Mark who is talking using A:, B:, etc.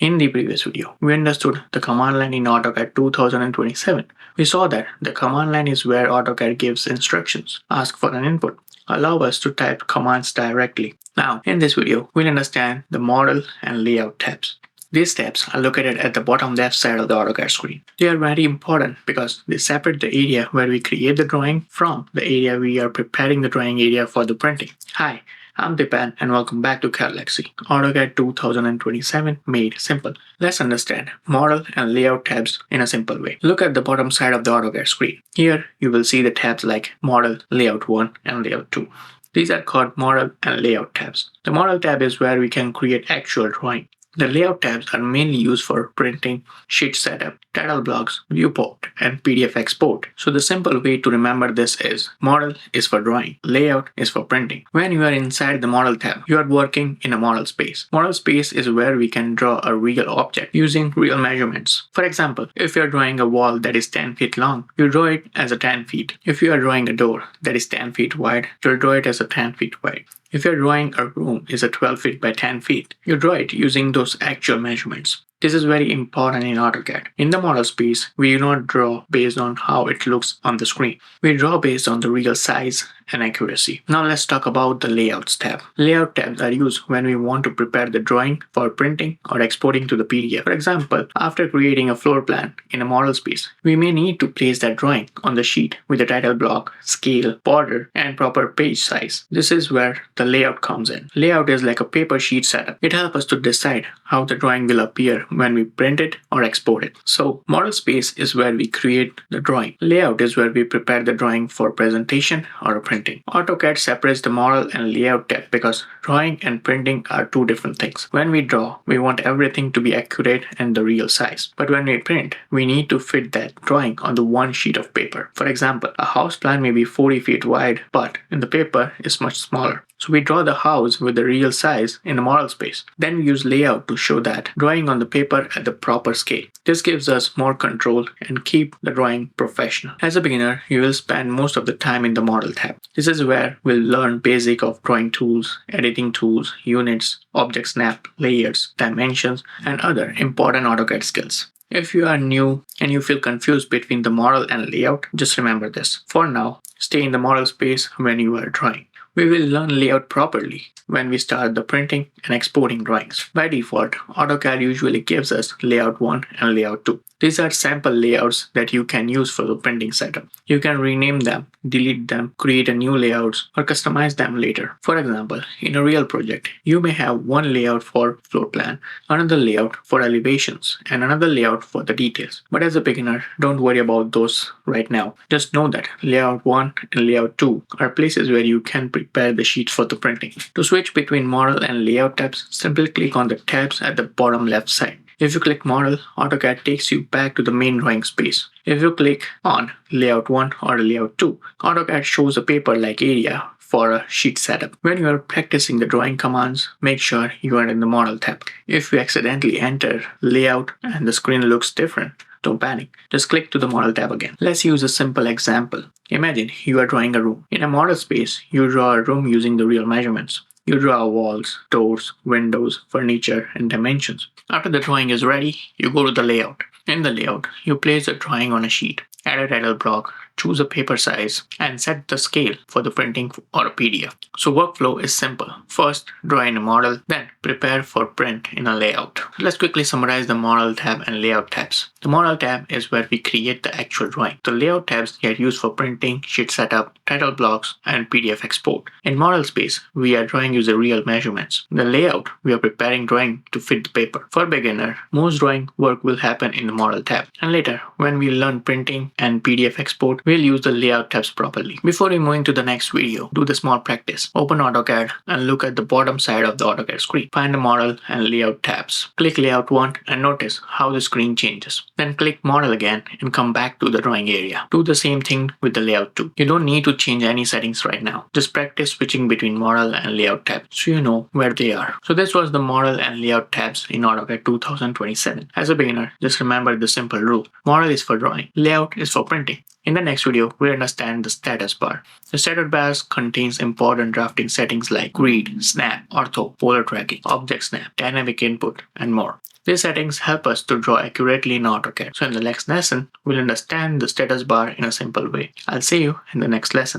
A: In the previous video, we understood the command line in AutoCAD 2027. We saw that the command line is where AutoCAD gives instructions, asks for an input, allow us to type commands directly. Now, in this video, we'll understand the model and layout tabs. These tabs are located at the bottom left side of the AutoCAD screen. They are very important because they separate the area where we create the drawing from the area we are preparing the drawing area for the printing. Hi, I'm Dipan and welcome back to Cadelyx, AutoCAD 2027 made simple. Let's understand model and layout tabs in a simple way. Look at the bottom side of the AutoCAD screen. Here you will see the tabs like Model, Layout1 and Layout2. These are called model and layout tabs. The model tab is where we can create actual drawing. The layout tabs are mainly used for printing, sheet setup, title blocks, viewport, and PDF export. So the simple way to remember this is model is for drawing, layout is for printing. When you are inside the model tab, you are working in a model space. Model space is where we can draw a real object using real measurements. For example, if you are drawing a wall that is 10 feet long, you draw it as a 10 feet. If you are drawing a door that is 10 feet wide, you'll draw it as a 10 feet wide. If you're drawing a room is a 12 feet by 10 feet, you draw it using those actual measurements. This is very important in AutoCAD. In the model space, we do not draw based on how it looks on the screen. We draw based on the real size and accuracy. Now let's talk about the Layouts tab. Layout tabs are used when we want to prepare the drawing for printing or exporting to the PDF. For example, after creating a floor plan in a model space, we may need to place that drawing on the sheet with the title block, scale, border, and proper page size. This is where the layout comes in. Layout is like a paper sheet setup. It helps us to decide how the drawing will appear when we print it or export it. So model space is where we create the drawing. Layout is where we prepare the drawing for presentation or a printing. AutoCAD separates the model and layout tab because drawing and printing are two different things. When we draw, we want everything to be accurate and the real size. But when we print, we need to fit that drawing on the one sheet of paper. For example, a house plan may be 40 feet wide, but in the paper is much smaller. So we draw the house with the real size in the model space. Then we use layout to show that drawing on the paper at the proper scale. This gives us more control and keep the drawing professional. As a beginner, you will spend most of the time in the model tab. This is where we'll learn basic of drawing tools, editing tools, units, object snap, layers, dimensions, and other important AutoCAD skills. If you are new and you feel confused between the model and layout, just remember this. For now, stay in the model space when you are drawing. We will learn layout properly when we start the printing and exporting drawings. By default, AutoCAD usually gives us Layout 1 and Layout 2. These are sample layouts that you can use for the printing setup. You can rename them, delete them, create a new layouts, or customize them later. For example, in a real project, you may have one layout for floor plan, another layout for elevations, and another layout for the details. But as a beginner, don't worry about those right now. Just know that Layout 1 and Layout 2 are places where you can prepare the sheets for the printing. To switch between model and layout tabs, simply click on the tabs at the bottom left side. If you click Model, AutoCAD takes you back to the main drawing space. If you click on Layout 1 or Layout 2, AutoCAD shows a paper-like area for a sheet setup. When you are practicing the drawing commands, make sure you are in the Model tab. If you accidentally enter Layout and the screen looks different, don't panic. Just click to the Model tab again. Let's use a simple example. Imagine you are drawing a room. In a model space, you draw a room using the real measurements. You draw walls, doors, windows, furniture, and dimensions. After the drawing is ready, you go to the layout. In the layout, you place the drawing on a sheet, add a title block, choose a paper size, and set the scale for the printing or a PDF. So workflow is simple. First, draw in a model, then prepare for print in a layout. Let's quickly summarize the model tab and layout tabs. The model tab is where we create the actual drawing. The layout tabs get used for printing, sheet setup, title blocks, and PDF export. In model space, we are drawing using real measurements. In the layout, we are preparing drawing to fit the paper. For beginner, most drawing work will happen in the model tab. And later, when we learn printing and PDF export, we'll use the layout tabs properly. Before we move into the next video, do the small practice. Open AutoCAD and look at the bottom side of the AutoCAD screen. Find the model and layout tabs. Click Layout 1 and notice how the screen changes. Then click Model again and come back to the drawing area. Do the same thing with the Layout 2. You don't need to change any settings right now. Just practice switching between model and layout tabs so you know where they are. So this was the model and layout tabs in AutoCAD 2027. As a beginner, just remember the simple rule. Model is for drawing. Layout is for printing. In the next video, we'll understand the status bar. The status bar contains important drafting settings like grid, snap, ortho, polar tracking, object snap, dynamic input, and more. These settings help us to draw accurately in AutoCAD. So in the next lesson, we'll understand the status bar in a simple way. I'll see you in the next lesson.